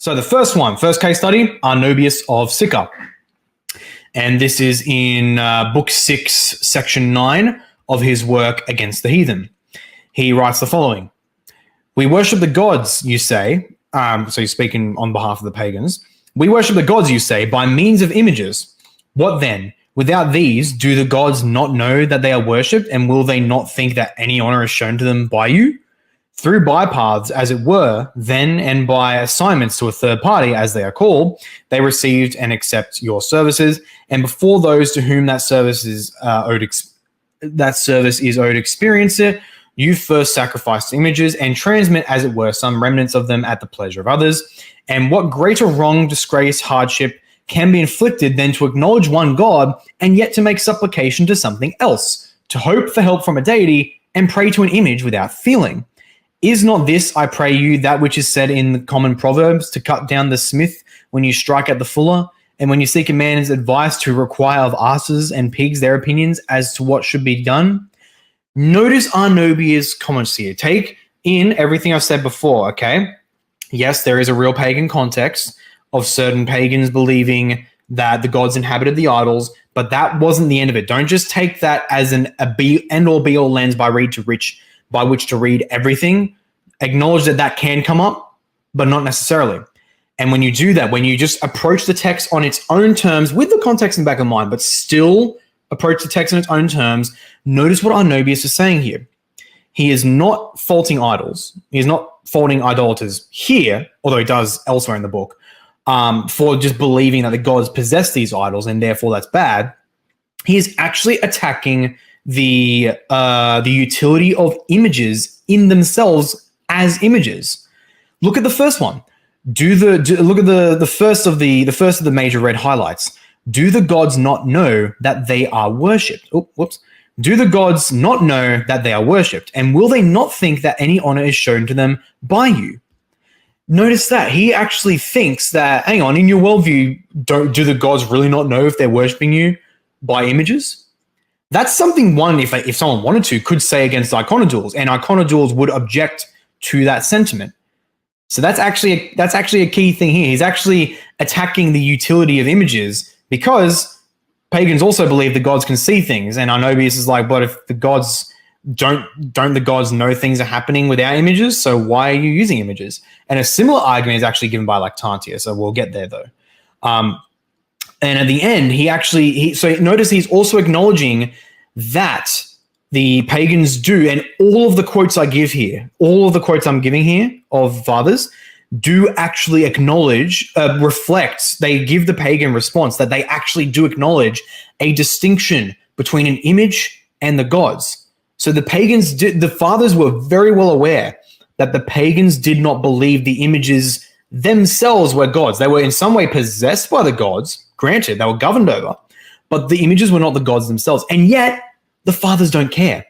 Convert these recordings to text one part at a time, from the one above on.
So the first case study, Arnobius of Sicca. And this is in Book 6, Section 9 of his work Against the Heathen. He writes the following. We worship the gods, you say. So he's speaking on behalf of the pagans. We worship the gods, you say, by means of images. What then? Without these, do the gods not know that they are worshipped, and will they not think that any honor is shown to them by you? Through bypaths, as it were, then, and by assignments to a third party, as they are called, they received and accept your services, and before those to whom that service is owed experience it, you first sacrifice images and transmit, as it were, some remnants of them at the pleasure of others. And what greater wrong, disgrace, hardship can be inflicted than to acknowledge one God and yet to make supplication to something else, to hope for help from a deity and pray to an image without feeling? Is not this, I pray you, that which is said in the common proverbs, to cut down the smith when you strike at the fuller, and when you seek a man's advice to require of asses and pigs their opinions as to what should be done? Notice Arnobius' comments here. Take in everything I've said before, okay? Yes, there is a real pagan context of certain pagans believing that the gods inhabited the idols, but that wasn't the end of it. Don't just take that as a end-all be-all lens by which to read everything. Acknowledge that can come up, but not necessarily. And when you do that, when you just approach the text on its own terms with the context in the back of mind, but still approach the text on its own terms, notice what Arnobius is saying here. He is not faulting idols. He is not faulting idolaters here, although he does elsewhere in the book, for just believing that the gods possess these idols and therefore that's bad. He is actually attacking the utility of images in themselves as images. Look at the first one. Look at the first of the major red highlights. Do the gods not know that they are worshipped? Oh, whoops. Do the gods not know that they are worshipped? And will they not think that any honor is shown to them by you? Notice that he actually thinks that, hang on, in your worldview, do the gods really not know if they're worshipping you by images? That's something one, if someone wanted to, could say against Iconodules, and Iconodules would object to that sentiment. So that's actually a key thing here. He's actually attacking the utility of images because pagans also believe the gods can see things, and Arnobius is like, but if the gods don't the gods know things are happening without images? So why are you using images? And a similar argument is actually given by Lactantia. So we'll get there though. And at the end, so notice he's also acknowledging that the pagans do, and all of the quotes I give here, all of the quotes I'm giving here of fathers do actually acknowledge, they give the pagan response that they actually do acknowledge a distinction between an image and the gods. So the fathers were very well aware that the pagans did not believe the images themselves were gods. They were in some way possessed by the gods, granted, they were governed over, but the images were not the gods themselves. And yet, the fathers don't care.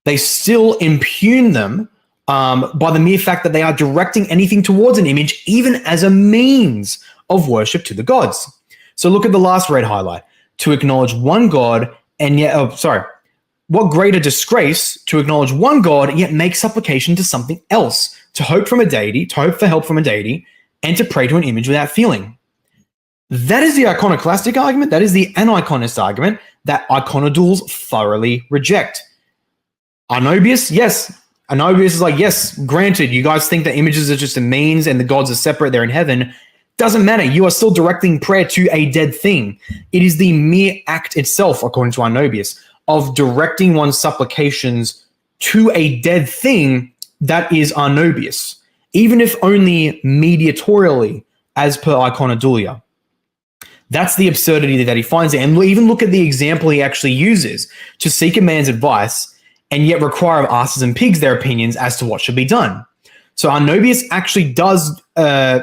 They still impugn them by the mere fact that they are directing anything towards an image, even as a means of worship to the gods. So look at the last red highlight. To acknowledge one God and yet, what greater disgrace to acknowledge one God and yet make supplication to something else, to hope for help from a deity, and to pray to an image without feeling. That is the iconoclastic argument. That is the aniconist argument that Iconodules thoroughly reject. Arnobius, yes. Arnobius is like, yes, granted, you guys think that images are just a means and the gods are separate, they're in heaven. Doesn't matter. You are still directing prayer to a dead thing. It is the mere act itself, according to Arnobius, of directing one's supplications to a dead thing that is Arnobius, even if only mediatorially, as per Iconodulia. That's the absurdity that he finds there. And even look at the example he actually uses to seek a man's advice and yet require of asses and pigs their opinions as to what should be done. So Arnobius actually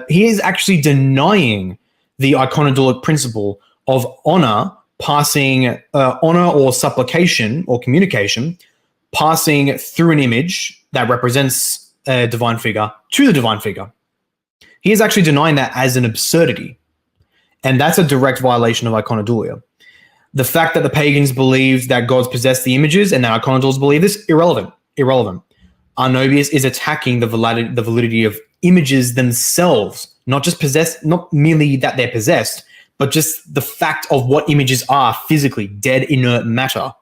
he is actually denying the Iconodulic principle of honor passing, honor or supplication or communication, passing through an image that represents a divine figure to the divine figure. He is actually denying that as an absurdity. And that's a direct violation of Iconodulia. The fact that the pagans believed that gods possessed the images and that Iconodules believe this, irrelevant. Arnobius is attacking the validity of images themselves, not just possessed, not merely that they're possessed, but just the fact of what images are physically, dead, inert matter.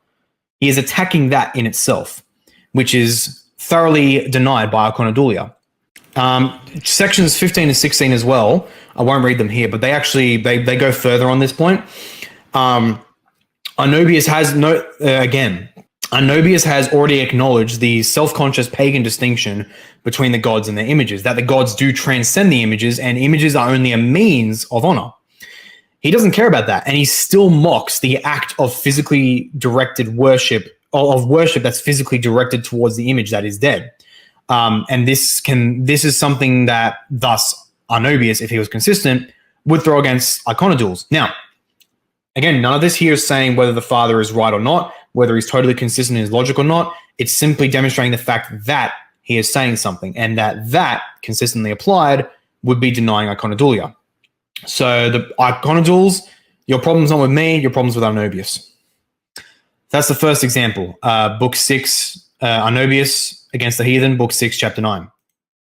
He is attacking that in itself, which is thoroughly denied by Iconodulia. Sections 15 and 16 as well, I won't read them here, but they actually, they go further on this point. Arnobius has already acknowledged the self-conscious pagan distinction between the gods and their images, that the gods do transcend the images and images are only a means of honor. He doesn't care about that, and he still mocks the act of physically directed worship, of worship that's physically directed towards the image that is dead. And this is something that thus Arnobius, if he was consistent, would throw against Iconodules. Now, again, none of this here is saying whether the father is right or not, whether he's totally consistent in his logic or not. It's simply demonstrating the fact that he is saying something, and that consistently applied would be denying Iconodulia. So the Iconodules, your problem's not with me, your problem's with Arnobius. That's the first example. Book 6, Arnobius against the heathen, book 6, chapter 9.